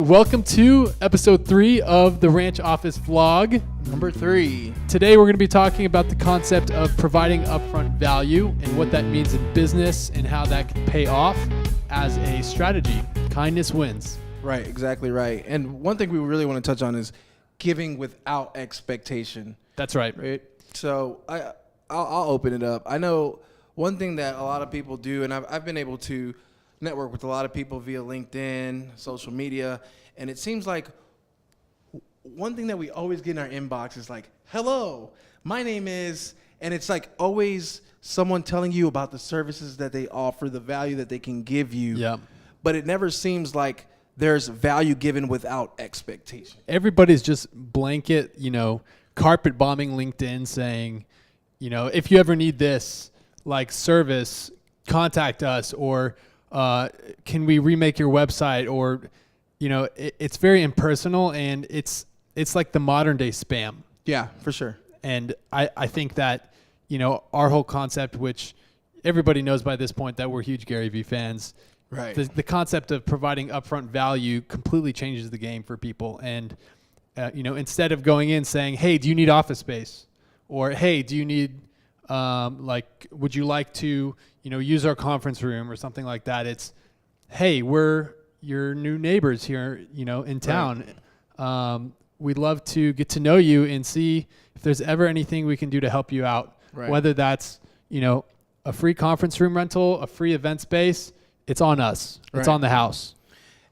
Welcome to episode 3 of the Ranch Office Vlog. Number 3. Today we're going to be talking about the concept of providing upfront value and what that means in business and how that can pay off as a strategy. Kindness wins. Right, exactly right. And one thing we really want to touch on is giving without expectation. That's right. Right. So I'll open it up. I know one thing that a lot of people do, and I've been able to network with a lot of people via LinkedIn, social media, and it seems like one thing that we always get in our inbox is like, hello, my name is, and it's like always someone telling you about the services that they offer, the value that they can give you. Yeah. But it never seems like there's value given without expectation. Everybody's just blanket, carpet bombing LinkedIn saying, if you ever need this like service, contact us, or can we remake your website? Or, it's very impersonal, and it's like the modern day spam. Yeah, for sure. And I think that, our whole concept, which everybody knows by this point that we're huge Gary Vee fans, Right. The concept of providing upfront value completely changes the game for people. And, instead of going in saying, hey, do you need office space? Or, hey, do you need, would you like to, use our conference room or something like that? It's, hey, we're your new neighbors here, in town. Right. We'd love to get to know you and see if there's ever anything we can do to help you out. Right. Whether that's, a free conference room rental, a free event space, it's on us. It's on the house.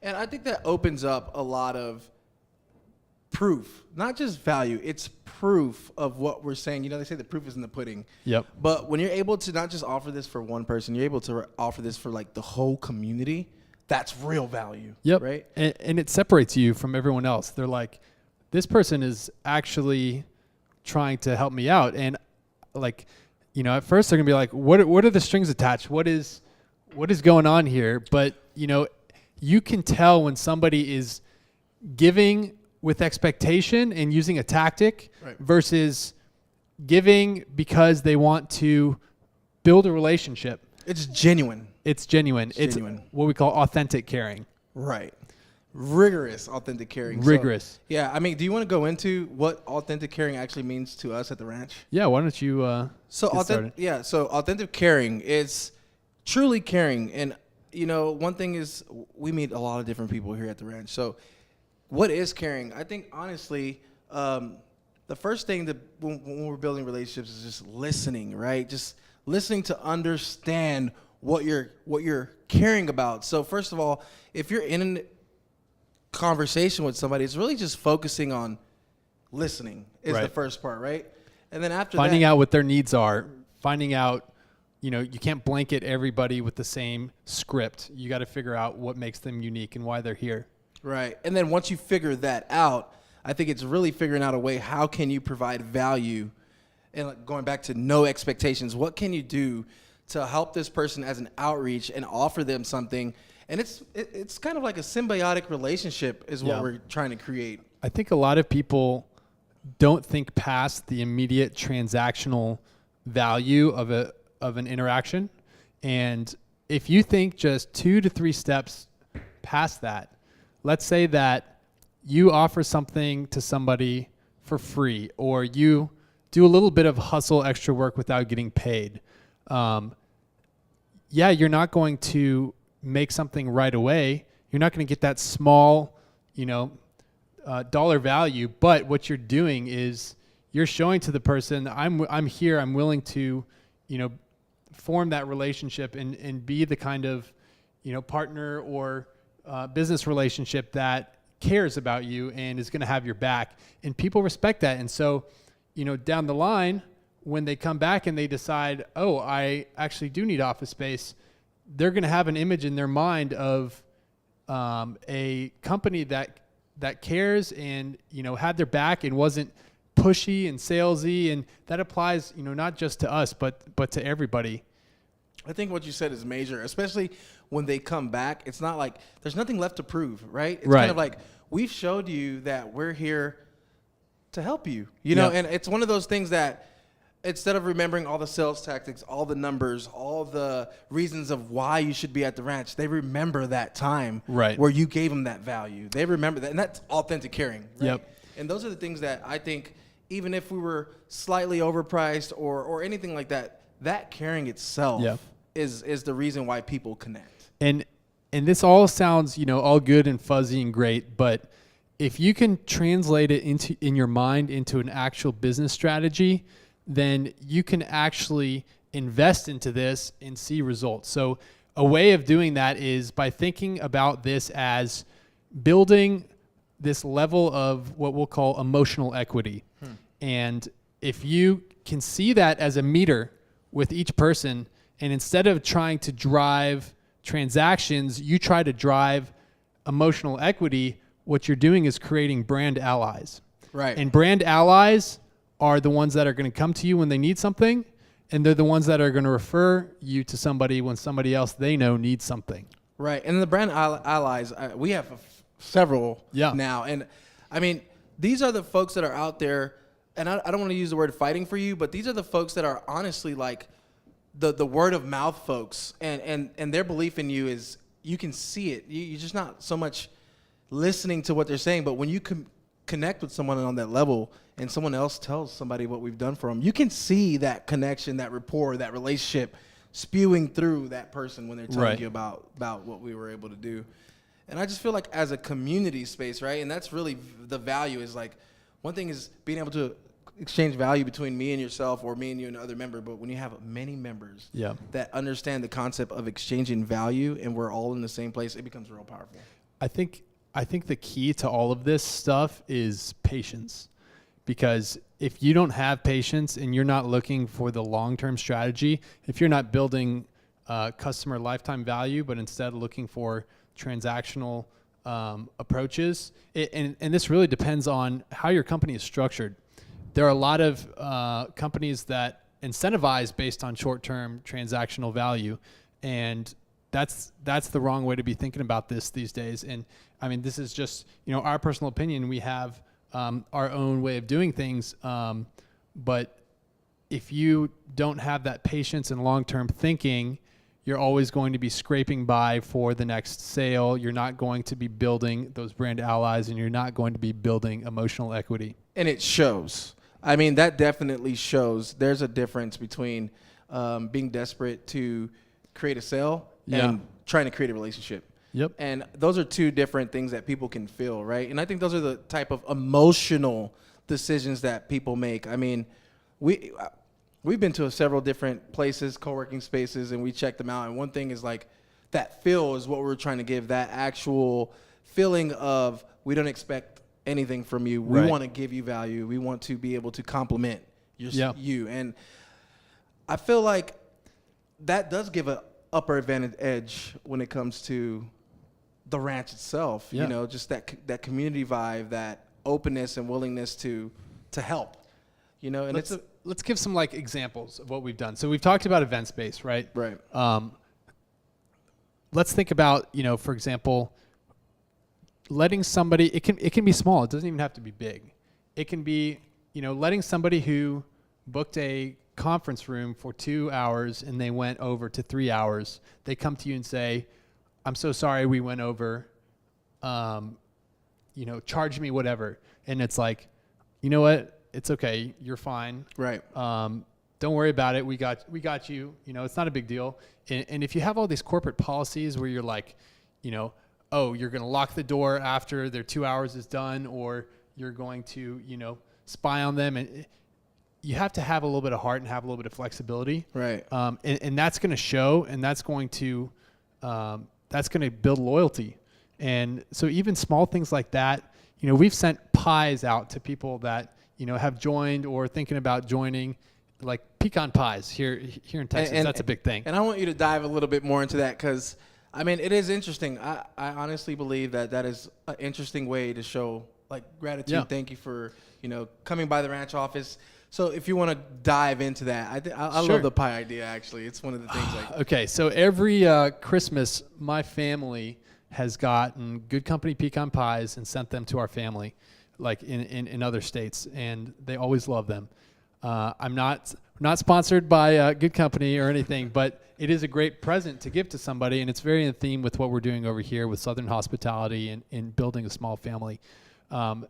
And I think that opens up a lot of proof, not just value. It's proof of what we're saying. They say the proof is in the pudding. Yep. But when you're able to not just offer this for one person, you're able to offer this for like the whole community. That's real value. Yep. Right. And it separates you from everyone else. They're like, this person is actually trying to help me out. And at first they're gonna be like, what are the strings attached? What is going on here? But, you can tell when somebody is giving with expectation and using a tactic versus giving because they want to build a relationship. It's genuine. It's genuine. It's what we call authentic caring. Right. Rigorous authentic caring. Rigorous. So, yeah. Do you want to go into what authentic caring actually means to us at the ranch? Yeah. Why don't you get started? Yeah. So authentic caring is truly caring. And, one thing is we meet a lot of different people here at the ranch. So what is caring? I think, honestly, the first thing that when we're building relationships is just listening, right? Just listening to understand what you're caring about. So first of all, if you're in a conversation with somebody, it's really just focusing on listening is the first part, right? And then after finding out what their needs are, finding out, you can't blanket everybody with the same script. You got to figure out what makes them unique and why they're here. Right. And then once you figure that out, I think it's really figuring out a way, how can you provide value? And going back to no expectations, what can you do to help this person as an outreach and offer them something? And it's kind of like a symbiotic relationship is what we're trying to create. I think a lot of people don't think past the immediate transactional value of an interaction. And if you think just 2 to 3 steps past that, let's say that you offer something to somebody for free, or you do a little bit of hustle extra work without getting paid. You're not going to make something right away. You're not going to get that small, dollar value. But what you're doing is you're showing to the person, I'm here, I'm willing to, form that relationship and be the kind of, partner or business relationship that cares about you and is going to have your back. And people respect that. And so, down the line, when they come back and they decide, oh, I actually do need office space, they're going to have an image in their mind of a company that cares and, had their back and wasn't pushy and salesy. And that applies, not just to us, but to everybody. I think what you said is major, especially when they come back. It's not like there's nothing left to prove, right? It's kind of like, we've showed you that we're here to help you, and it's one of those things that instead of remembering all the sales tactics, all the numbers, all the reasons of why you should be at the ranch, they remember that time Right. where you gave them that value. They remember that, and that's authentic caring. Right? Yep. And those are the things that I think, even if we were slightly overpriced or anything like that, that caring itself Yep. is the reason why people connect. And this all sounds, all good and fuzzy and great, but if you can translate it in your mind into an actual business strategy, then you can actually invest into this and see results. So a way of doing that is by thinking about this as building this level of what we'll call emotional equity. And if you can see that as a meter with each person, and instead of trying to drive transactions, you try to drive emotional equity, what you're doing is creating brand allies. Right. And brand allies are the ones that are going to come to you when they need something, and they're the ones that are going to refer you to somebody when somebody else they know needs something. Right. And the brand allies, we have several Yeah. now. And I mean, these are the folks that are out there, and I don't want to use the word fighting for you, but these are the folks that are honestly like the word of mouth folks, and their belief in you is, you can see it. You're just not so much listening to what they're saying, but when you connect with someone on that level and someone else tells somebody what we've done for them, you can see that connection, that rapport, that relationship spewing through that person when they're telling Right. you about what we were able to do. And I just feel like as a community space, right, and that's really the value, is like, one thing is being able to exchange value between me and yourself, or me and you and another member, but when you have many members Yeah. that understand the concept of exchanging value and we're all in the same place, it becomes real powerful. I think the key to all of this stuff is patience, because if you don't have patience and you're not looking for the long-term strategy, if you're not building customer lifetime value, but instead looking for transactional approaches, and this really depends on how your company is structured. There are a lot of companies that incentivize based on short-term transactional value, and that's the wrong way to be thinking about this these days. And I mean, this is just our personal opinion. We have our own way of doing things, but if you don't have that patience and long-term thinking, you're always going to be scraping by for the next sale. You're not going to be building those brand allies, and you're not going to be building emotional equity. And it shows. I mean, that definitely shows. There's a difference between being desperate to create a sale and trying to create a relationship. Yep. And those are two different things that people can feel, right? And I think those are the type of emotional decisions that people make. I mean, we've been to several different places, co-working spaces, and we checked them out. And one thing is like, that feel is what we're trying to give, that actual feeling of, we don't expect anything from you. We Right. want to give you value. We want to be able to compliment you. And I feel like that does give an upper advantage edge when it comes to the ranch itself. Yeah. Just that community vibe, that openness and willingness to help. And Let's give some examples of what we've done. So we've talked about event space, right? right. Let's think about, for example, letting somebody, it can be small. It doesn't even have to be big. It can be, letting somebody who booked a conference room for 2 hours and they went over to 3 hours, they come to you and say, I'm so sorry we went over, charge me whatever. And it's like, you know what? It's okay. You're fine. Right. Don't worry about it. We got you. It's not a big deal. And if you have all these corporate policies where you're like, oh, you're going to lock the door after their 2 hours is done, or you're going to, spy on them, and you have to have a little bit of heart and have a little bit of flexibility. Right. And that's going to show, and that's going to build loyalty. And so even small things like that, we've sent pies out to people that, have joined or thinking about joining, like pecan pies here in Texas. That's a big thing. And I want you to dive a little bit more into that, because I mean, it is interesting. I honestly believe that is an interesting way to show gratitude. Yeah. Thank you for, coming by the ranch office. So if you want to dive into that, I Sure. love the pie idea, actually. It's one of the things Okay. So every Christmas, my family has gotten Good Company pecan pies and sent them to our family, in other states, and they always love them. I'm not sponsored by Good Company or anything, but it is a great present to give to somebody, and it's very in theme with what we're doing over here with Southern Hospitality and building a small family.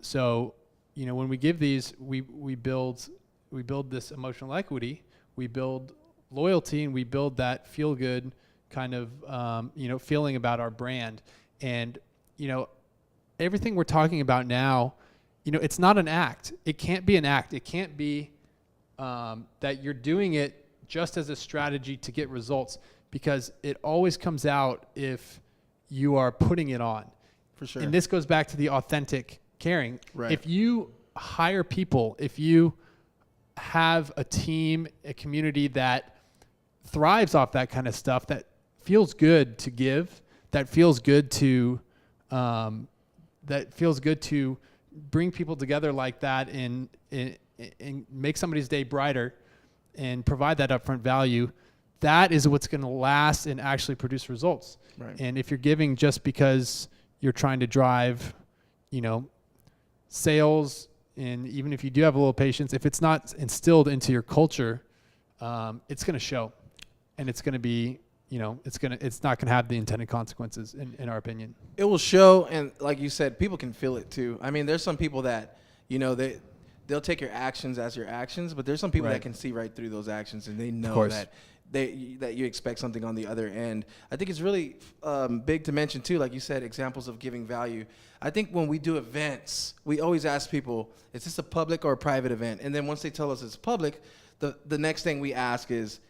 So, you know, when we give these, we build this emotional equity, we build loyalty, and we build that feel good kind of feeling about our brand. And everything we're talking about now, it's not an act. It can't be an act. It can't be that you're doing it just as a strategy to get results, because it always comes out if you are putting it on. For sure. And this goes back to the authentic caring. Right. If you hire people, if you have a team, a community that thrives off that kind of stuff, that feels good to give, that feels good to bring people together like that and make somebody's day brighter and provide that upfront value, that is what's going to last and actually produce results. Right. And if you're giving just because you're trying to drive, sales, and even if you do have a little patience, if it's not instilled into your culture, it's going to show, and it's going to be, it's not going to have the intended consequences in our opinion. It will show, and like you said, people can feel it too. I mean, there's some people that, they'll take your actions as your actions, but there's some people Right. that can see right through those actions, and they know that you expect something on the other end. I think it's really big to mention too, like you said, examples of giving value. I think when we do events, we always ask people, is this a public or a private event? And then once they tell us it's public, the next thing we ask is,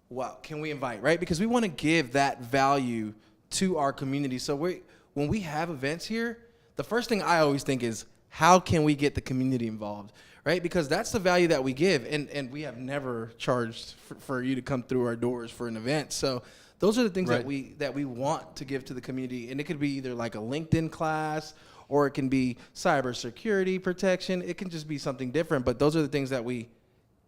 well, can we invite, right? Because we want to give that value to our community. So when we have events here, the first thing I always think is, how can we get the community involved, right? Because that's the value that we give, and we have never charged for you to come through our doors for an event. So those are the things Right. that we want to give to the community, and it could be either like a LinkedIn class, or it can be cybersecurity protection. It can just be something different, but those are the things that we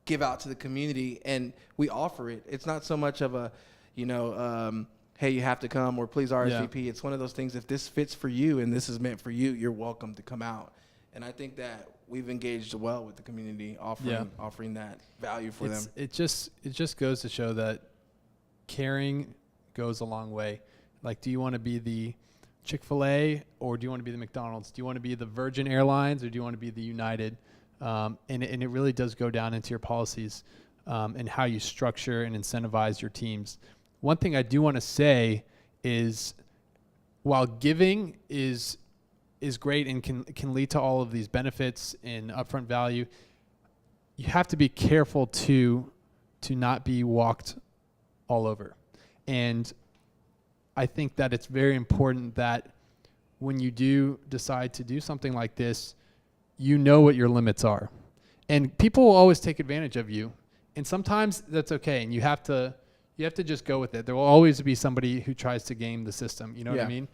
give out to the community, and we offer it. It's not so much of a, hey, you have to come, or please RSVP. Yeah. It's one of those things, if this fits for you and this is meant for you, you're welcome to come out. And I think that we've engaged well with the community, offering that value for them. It just goes to show that caring goes a long way. Like, do you want to be the Chick-fil-A, or do you want to be the McDonald's? Do you want to be the Virgin Airlines, or do you want to be the United? And it really does go down into your policies and how you structure and incentivize your teams. One thing I do want to say is, while giving is great and can lead to all of these benefits and upfront value, you have to be careful to not be walked all over. And I think that it's very important that when you do decide to do something like this, you know what your limits are. And people will always take advantage of you. And sometimes that's okay, and you have to just go with it. There will always be somebody who tries to game the system, you know what I mean?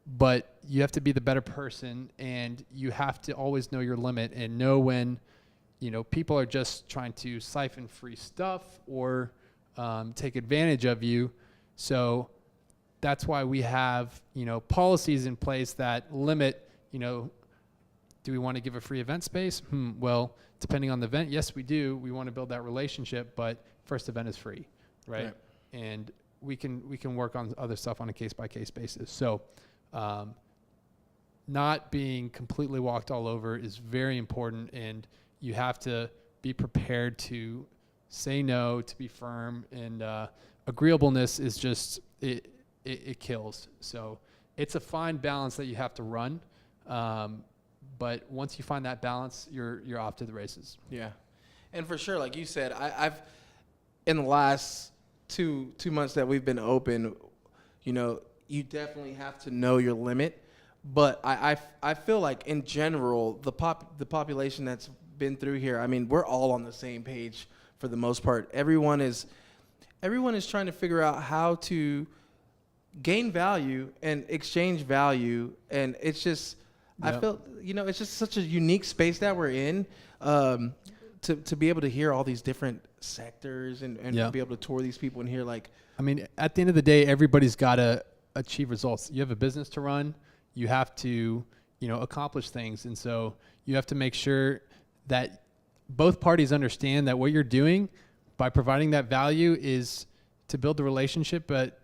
But you have to be the better person, and you have to always know your limit and know when, people are just trying to siphon free stuff or take advantage of you. So that's why we have, policies in place that limit, do we want to give a free event space? Well, depending on the event, yes, we do. We want to build that relationship, but first event is free, right? And we can work on other stuff on a case-by-case basis. So not being completely walked all over is very important, and you have to be prepared to say no, to be firm, and agreeableness is just, it kills. So it's a fine balance that you have to run. But once you find that balance, you're off to the races. Yeah. And for sure, like you said, I've in the last two months that we've been open, you definitely have to know your limit. But I feel like in general, the population that's been through here, I mean, we're all on the same page for the most part. Everyone is trying to figure out how to gain value and exchange value, and it's just, I feel, it's just such a unique space that we're in, to be able to hear all these different sectors and be able to tour these people and hear, like, I mean, at the end of the day, everybody's got to achieve results. You have a business to run. You have to, accomplish things. And so you have to make sure that both parties understand that what you're doing by providing that value is to build the relationship, but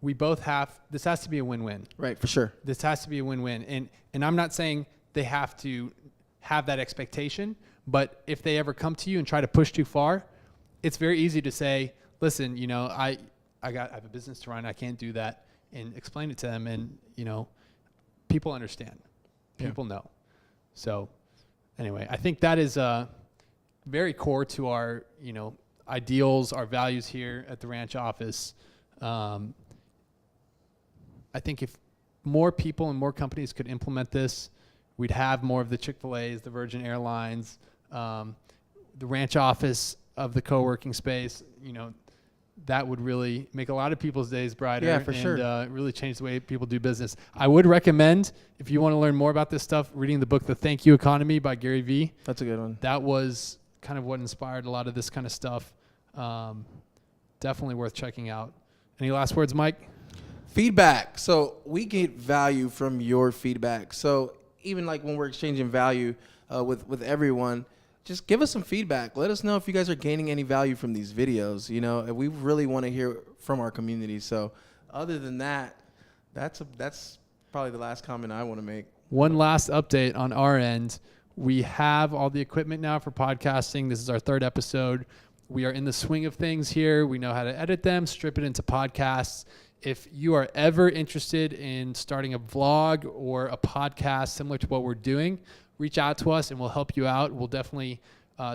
this has to be a win-win. Right, for sure. This has to be a win-win. And I'm not saying they have to have that expectation, but if they ever come to you and try to push too far, it's very easy to say, listen, I have a business to run. I can't do that, and explain it to them. And, people understand. People know. So anyway, I think that is very core to our, ideals, our values here at the ranch office. I think if more people and more companies could implement this, we'd have more of the Chick-fil-A's, the Virgin Airlines, the ranch office of the co-working space. That would really make a lot of people's days brighter. Yeah, for sure. Really change the way people do business. I would recommend, if you want to learn more about this stuff, reading the book, The Thank You Economy by Gary Vee. That's a good one. That was kind of what inspired a lot of this kind of stuff. Definitely worth checking out. Any last words, Mike? Feedback. So we get value from your feedback. So even like when we're exchanging value with everyone, just give us some feedback. Let us know if you guys are gaining any value from these videos. And we really want to hear from our community. So other than that, that's probably the last comment I want to make. One last update on our end. We have all the equipment now for podcasting. This is our 3rd episode. We are in the swing of things here. We know how to edit them, strip it into podcasts. If you are ever interested in starting a vlog or a podcast similar to what we're doing, reach out to us and we'll help you out. We'll definitely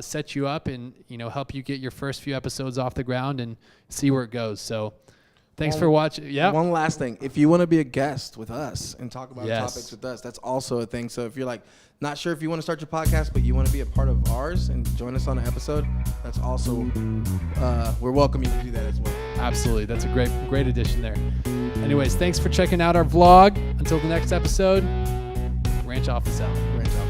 set you up and help you get your first few episodes off the ground and see where it goes. So thanks for watching. Yeah. One last thing. If you want to be a guest with us and talk about Yes. topics with us, that's also a thing. So if you're like not sure if you want to start your podcast, but you want to be a part of ours and join us on an episode, that's also we're welcoming you to do that as well. Absolutely. That's a great addition there. Anyways, thanks for checking out our vlog. Until the next episode, Ranch Office out. Ranch Office.